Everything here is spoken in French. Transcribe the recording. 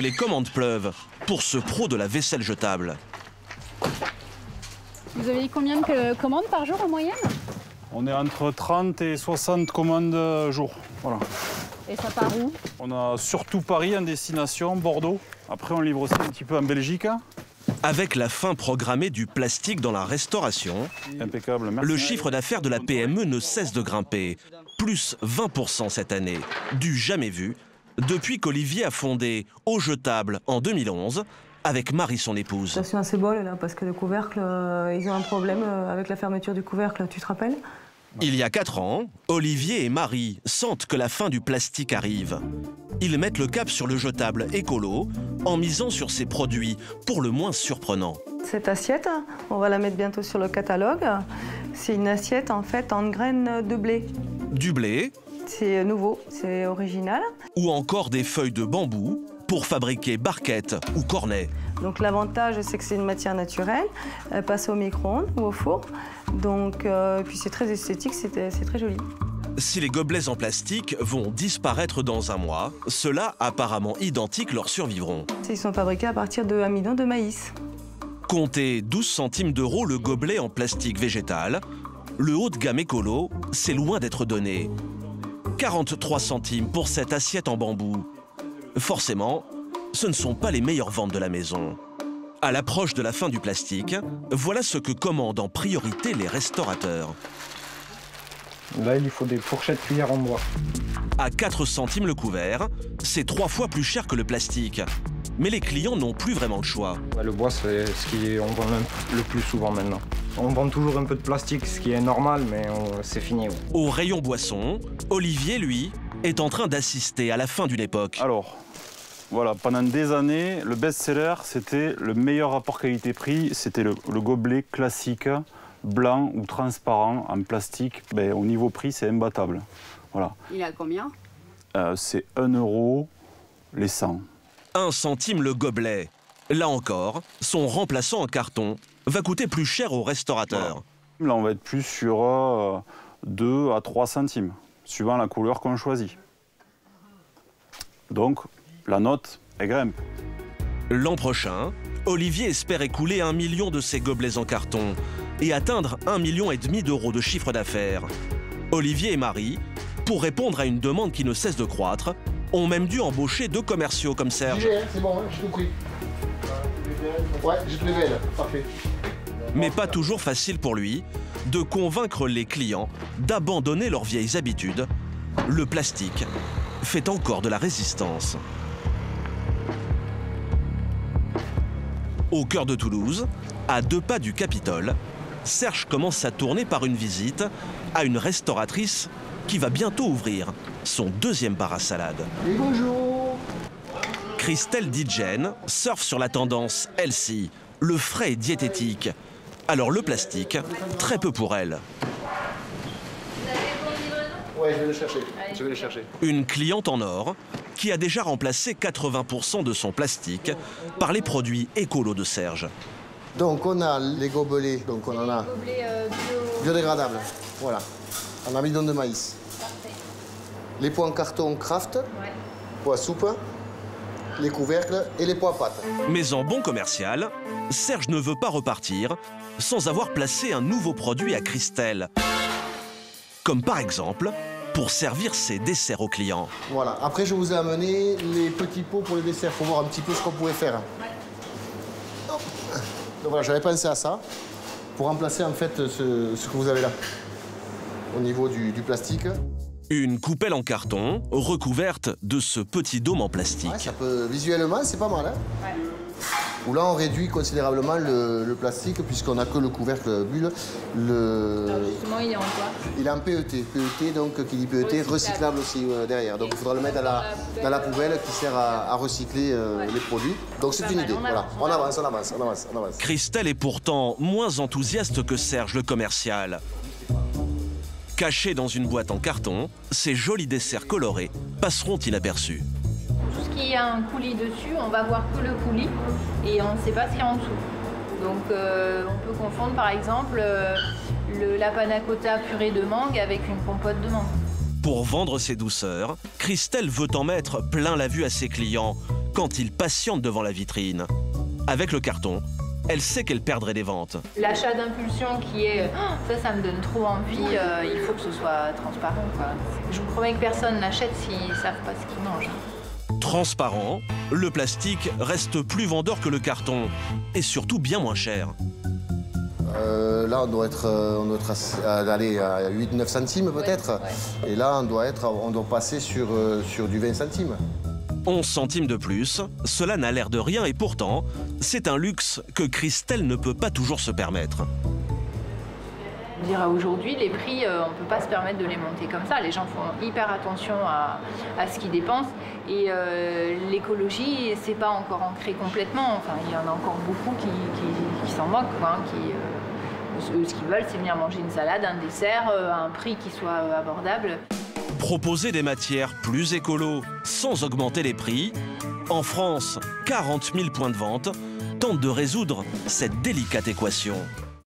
Les commandes pleuvent pour ce pro de la vaisselle jetable. Vous avez combien de commandes par jour en moyenne? On est entre 30 et 60 commandes jour. Voilà. Et ça part où? On a surtout Paris en destination, Bordeaux. Après, on livre aussi un petit peu en Belgique. Avec la fin programmée du plastique dans la restauration, Impeccable, merci. le chiffre d'affaires de la PME ne cesse de grimper. Plus 20% cette année, du jamais vu, depuis qu'Olivier a fondé Eau Jetable en 2011 avec Marie, son épouse. Je suis assez bol là parce que le couvercle, ils ont un problème avec la fermeture du couvercle, tu te rappelles? Il y a 4 ans, Olivier et Marie sentent que la fin du plastique arrive. Ils mettent le cap sur le jetable écolo en misant sur ses produits pour le moins surprenants. Cette assiette, on va la mettre bientôt sur le catalogue. C'est une assiette en fait en graines de blé. Du blé. C'est nouveau, c'est original. Ou encore des feuilles de bambou pour fabriquer barquettes ou cornets. Donc l'avantage, c'est que c'est une matière naturelle, elle passe au micro-ondes ou au four. Donc, puis c'est très esthétique, c'est très joli. Si les gobelets en plastique vont disparaître dans un mois, ceux-là, apparemment identiques, leur survivront. Ils sont fabriqués à partir de amidon de maïs. Comptez 12 centimes d'euros le gobelet en plastique végétal. Le haut de gamme écolo, c'est loin d'être donné. 43 centimes pour cette assiette en bambou. Forcément, ce ne sont pas les meilleures ventes de la maison. À l'approche de la fin du plastique, voilà ce que commandent en priorité les restaurateurs. Là, il faut des fourchettes cuillères en bois. À 4 centimes le couvert, c'est 3 fois plus cher que le plastique. Mais les clients n'ont plus vraiment le choix. Le bois, c'est ce qu'on vend le plus souvent maintenant. On vend toujours un peu de plastique, ce qui est normal, mais c'est fini. Ouais. Au rayon boisson, Olivier, lui, est en train d'assister à la fin d'une époque. Alors, voilà, pendant des années, le best-seller, c'était le meilleur rapport qualité-prix. C'était le gobelet classique, blanc ou transparent, en plastique. Ben, au niveau prix, c'est imbattable. Voilà. Il a combien? C'est 1 € les 100. 1 centime le gobelet. Là encore, son remplaçant en carton va coûter plus cher aux restaurateurs. Voilà. Là, on va être plus sur 2 à 3 centimes, suivant la couleur qu'on choisit. Donc, la note, elle grimpe. L'an prochain, Olivier espère écouler 1 million de ses gobelets en carton et atteindre 1,5 million d'euros de chiffre d'affaires. Olivier et Marie, pour répondre à une demande qui ne cesse de croître, ont même dû embaucher 2 commerciaux comme Serge. C'est bon, j'ai tout pris. Ouais, j'ai tous les mails, parfait. Mais pas toujours facile pour lui de convaincre les clients d'abandonner leurs vieilles habitudes. Le plastique fait encore de la résistance. Au cœur de Toulouse, à 2 pas du Capitole, Serge commence sa tournée par une visite à une restauratrice qui va bientôt ouvrir son 2e bar à salade. Et bonjour. Christelle Dijen surfe sur la tendance healthy, le frais et diététique. Alors le plastique, très peu pour elle. Ouais, je vais le chercher. Je vais le chercher. Une cliente en or qui a déjà remplacé 80% de son plastique par les produits écolos de Serge. Donc on a les gobelets, donc on en a biodégradables, voilà, en amidon de maïs. Parfait. Les pots en carton Kraft, pots à soupe, les couvercles et les pots à pâte. Mais en bon commercial, Serge ne veut pas repartir sans avoir placé un nouveau produit à Christelle. Comme par exemple, pour servir ses desserts aux clients. Voilà, après je vous ai amené les petits pots pour les desserts, pour voir un petit peu ce qu'on pouvait faire. Hop. Donc voilà, j'avais pensé à ça, pour remplacer en fait ce que vous avez là, au niveau du plastique. Une coupelle en carton recouverte de ce petit dôme en plastique. Ouais, ça peut, visuellement, c'est pas mal. Hein, ouais. Où là, on réduit considérablement le plastique, puisqu'on n'a que le couvercle bulle. Alors justement, il est en quoi? Il est en PET. PET, donc, qui dit PET, recyclable aussi derrière. Donc il faudra le mettre dans la poubelle qui sert à recycler les produits. Donc c'est une idée. Voilà. On avance. Christelle est pourtant moins enthousiaste que Serge, le commercial. Cachés dans une boîte en carton, ces jolis desserts colorés passeront inaperçus. Tout ce qui a un coulis dessus, on va voir que le coulis et on ne sait pas ce qu'il y a en dessous. Donc on peut confondre par exemple la panna cotta purée de mangue avec une compote de mangue. Pour vendre ses douceurs, Christelle veut en mettre plein la vue à ses clients quand ils patientent devant la vitrine. Avec le carton, elle sait qu'elle perdrait des ventes. L'achat d'impulsion qui est « ça me donne trop envie, il faut que ce soit transparent, quoi. » Je vous promets que personne n'achète s'ils ne savent pas ce qu'ils mangent. Transparent, le plastique reste plus vendeur que le carton et surtout bien moins cher. Là, on doit être allé à 8-9 centimes peut-être. Ouais. Et là, on doit passer sur du 20 centimes. 11 centimes de plus, cela n'a l'air de rien et pourtant, c'est un luxe que Christelle ne peut pas toujours se permettre. Aujourd'hui, les prix, on ne peut pas se permettre de les monter comme ça. Les gens font hyper attention à ce qu'ils dépensent. Et l'écologie, c'est pas encore ancré complètement. Enfin, il y en a encore beaucoup qui s'en moquent, quoi, ce qu'ils veulent, c'est venir manger une salade, un dessert, à un prix qui soit abordable. Proposer des matières plus écolo, sans augmenter les prix. En France, 40 000 points de vente tentent de résoudre cette délicate équation.